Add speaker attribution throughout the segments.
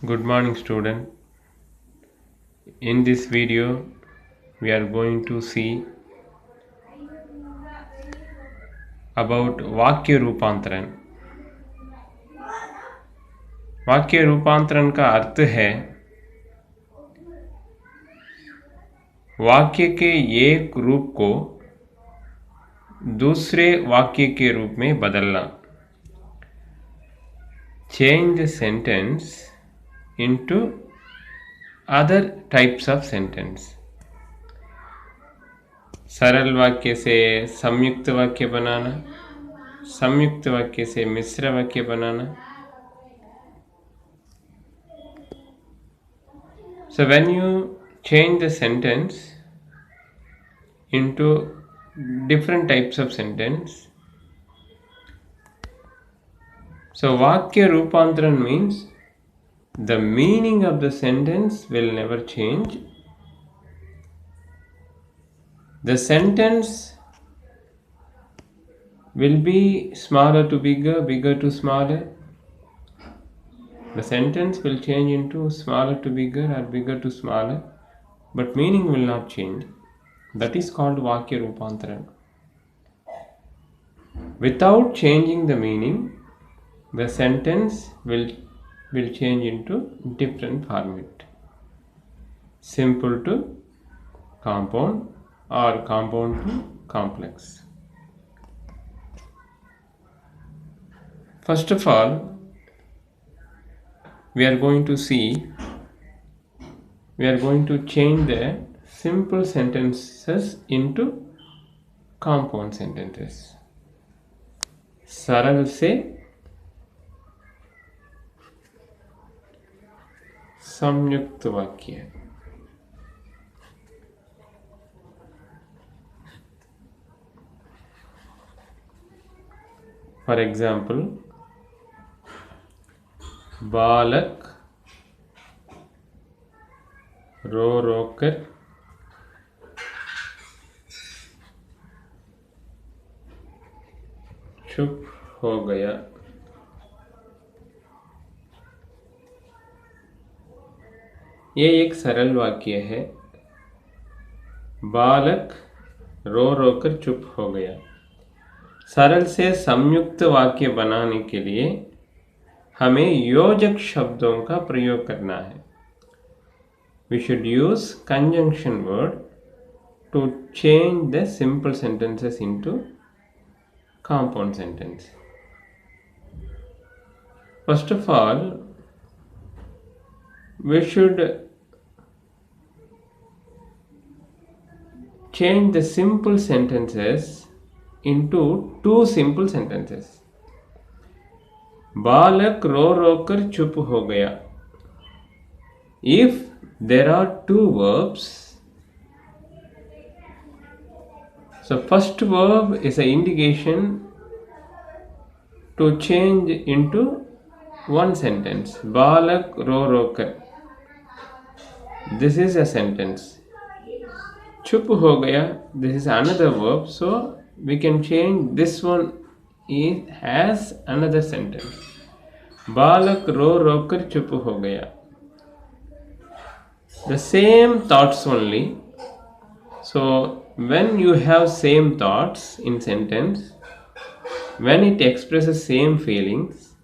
Speaker 1: Good morning, student. In this video, we are going to see about वाक्य रूपांतरण। वाक्य रूपांतरण का अर्थ है वाक्य के एक रूप को दूसरे वाक्य के रूप में बदलना। Change the sentence into other types of sentence। सरल वाक्य से संयुक्त वाक्य बनाना, संयुक्त वाक्य से मिश्र वाक्य बनाना। So when you change the sentence into different types of sentence, so vakya rupantaran means the meaning of the sentence will never change. The sentence will be smaller to bigger, bigger to smaller. The sentence will change into smaller to bigger or bigger to smaller, but meaning will not change. That is called vakya rupantaran. Without changing the meaning, the sentence will change into different format. Simple to compound or compound to complex. First of all, we are going to change the simple sentences into compound sentences. सरल से संयुक्त वाक्य। For example, बालक रो रो कर चुप हो गया। ये एक सरल वाक्य है। बालक रो रो कर चुप हो गया। सरल से संयुक्त वाक्य बनाने के लिए हमें योजक शब्दों का प्रयोग करना है। We should use conjunction word to change the simple sentences into compound sentence. First of all, we should change the simple sentences into two simple sentences. बालक रो रो कर चुप हो गया। If there are two verbs, so first verb is an indication to change into one sentence. बालक रो रो कर, this is a sentence. चुप हो गया, this is another verb, so we can change this one as another sentence. बालक रो रो कर चुप हो गया। The same thoughts only. So when you have same thoughts in sentence, when it expresses same feelings,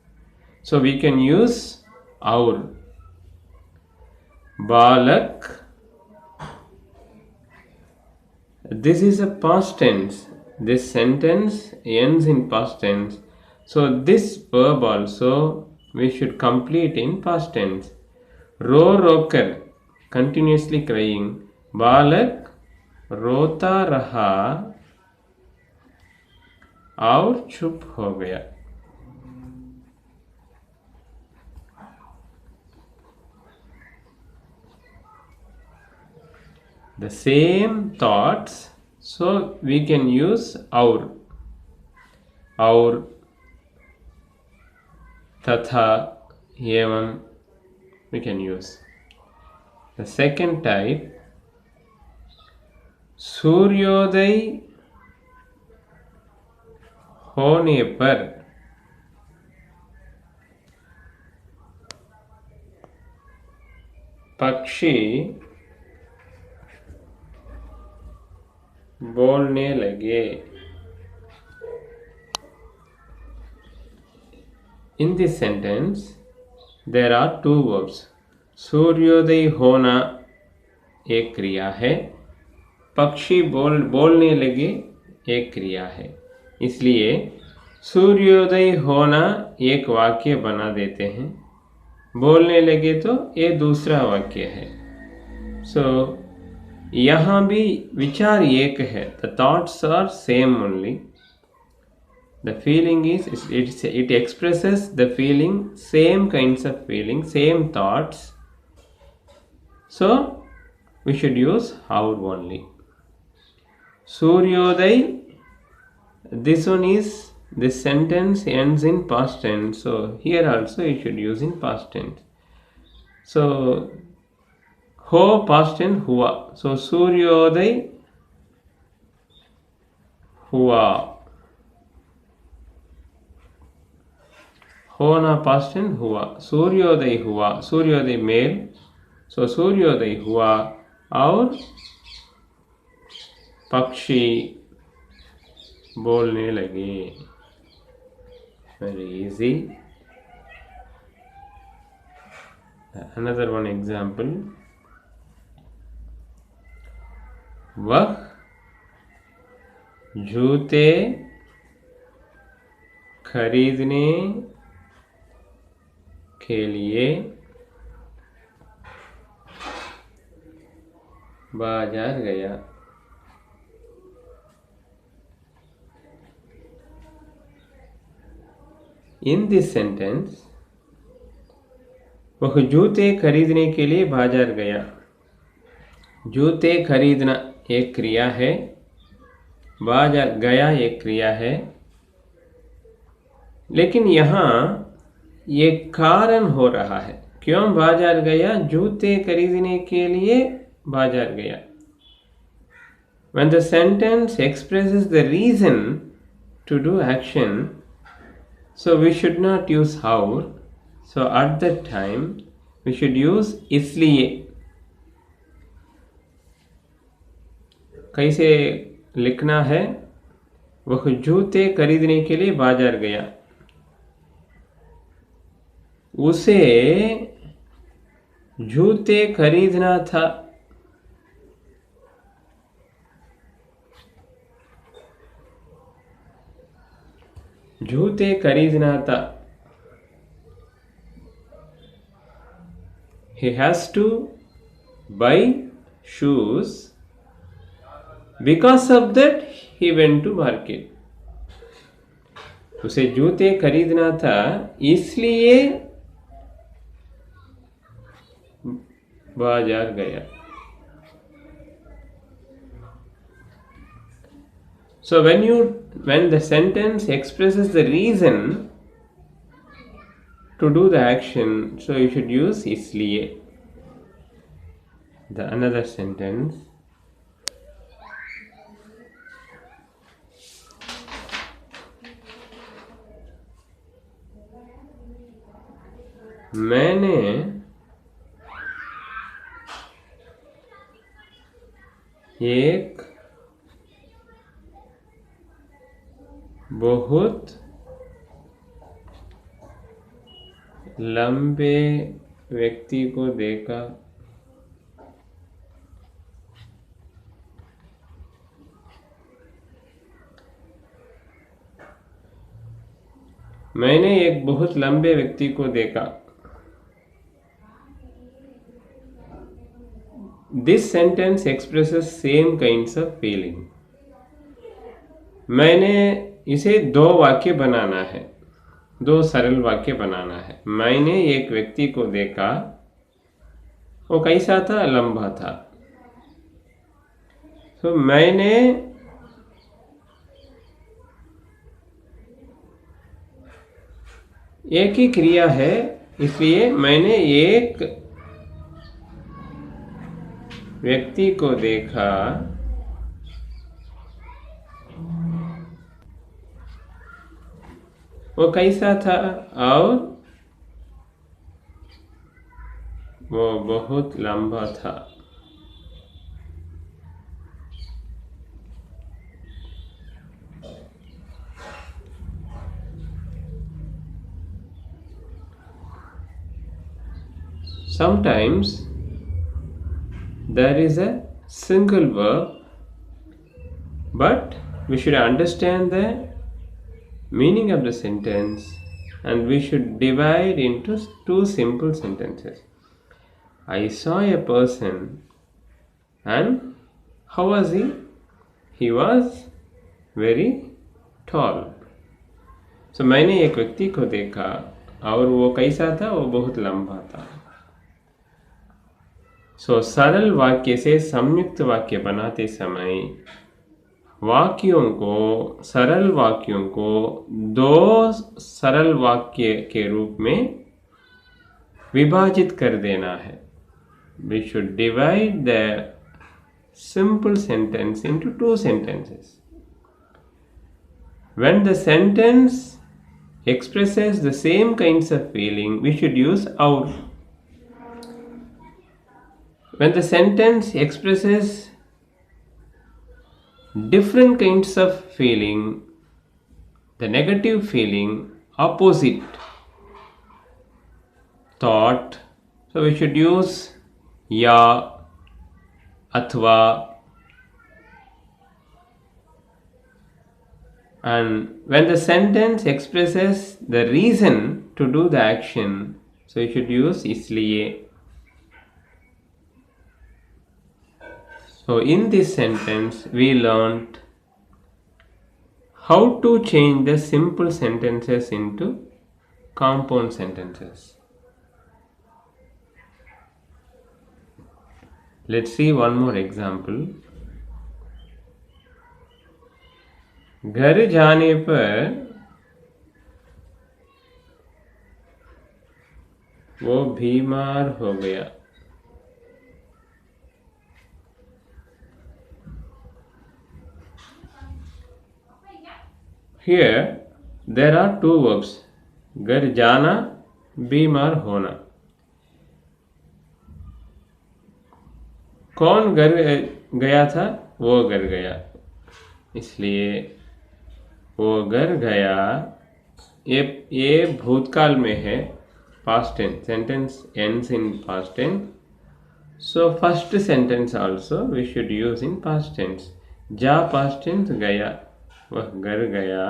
Speaker 1: so we can use our. बालक, this is a past tense. This sentence ends in past tense. So this verb also we should complete in past tense. रो रो कर, continuously crying. बालक रोता रहा और चुप हो गया। The same thoughts, so we can use our तथा एवं we can use. The second type, सूर्योदय होने पर पक्षी बोलने लगे। In this sentence, there are two verbs. सूर्योदय होना एक क्रिया है, पक्षी बोलने लगे एक क्रिया है। इसलिए सूर्योदय होना एक वाक्य बना देते हैं, बोलने लगे तो ये दूसरा वाक्य है। यहाँ भी विचार एक है। The thoughts are same only. The feeling is, it expresses the feeling, same kinds of feeling, same thoughts. So we should use our only. Suryoday, this sentence ends in past tense. So here also you should use in past tense. So ho past tense hua. So Suryoday hua. होना past tense हुआ। सूर्योदय हुआ, सूर्योदय mail, सो सूर्योदय हुआ और पक्षी बोलने लगे। Very easy. Another one example, वह जूते खरीदने के लिए बाजार गया। In this sentence, वह जूते खरीदने के लिए बाजार गया। जूते खरीदना एक क्रिया है, बाजार गया एक क्रिया है, लेकिन यहाँ ये कारण हो रहा है। क्यों बाजार गया? जूते खरीदने के लिए बाजार गया। When the sentence expresses the reason to do action, so we should not use how. So at that time we should use इसलिए। कैसे लिखना है? वह जूते खरीदने के लिए बाजार गया। उसे जूते खरीदना था। जूते खरीदना था। He has to buy shoes. Because of that, he went to market. उसे जूते खरीदना था, इसलिए बाजार गया। So when the sentence expresses the reason to do the action, so you should use इसलिए। The another sentence, मैंने एक बहुत लंबे व्यक्ति को देखा। मैंने एक बहुत लंबे व्यक्ति को देखा। This sentence expresses same kinds of feeling. मैंने इसे दो वाक्य बनाना है, दो सरल वाक्य बनाना है। मैंने एक व्यक्ति को देखा, वो कैसा था? लंबा था। तो मैंने एक ही क्रिया है, इसलिए मैंने एक व्यक्ति को देखा, वो कैसा था और वो बहुत लंबा था। Sometimes there is a single verb, but we should understand the meaning of the sentence and we should divide into two simple sentences. I saw a person and how was he? He was very tall. So मैंने एक व्यक्ति को देखा और वो कैसा था? वो बहुत लंबा था। So सरल वाक्य से संयुक्त वाक्य बनाते समय सरल वाक्यों को दो सरल वाक्य के रूप में विभाजित कर देना है। We should divide the simple sentence into two sentences. When the sentence expresses the same kinds of feeling, we should use our. When the sentence expresses different kinds of feeling, the negative feeling, opposite thought, so we should use ya, athva. And when the sentence expresses the reason to do the action, so you should use isliye. So in this sentence, we learned how to change the simple sentences into compound sentences. Let's see one more example. घर जाने पर वो बीमार हो गया। Here there are two verbs, घर जाना, बीमार होना। कौन घर गया था? वो घर गया, इसलिए वो घर गया। ये भूतकाल में है, past tense. Sentence ends in past tense. So first sentence also we should use in past tense. जा past tense, गया, वह घर गया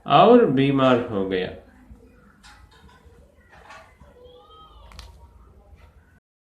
Speaker 1: और बीमार हो गया।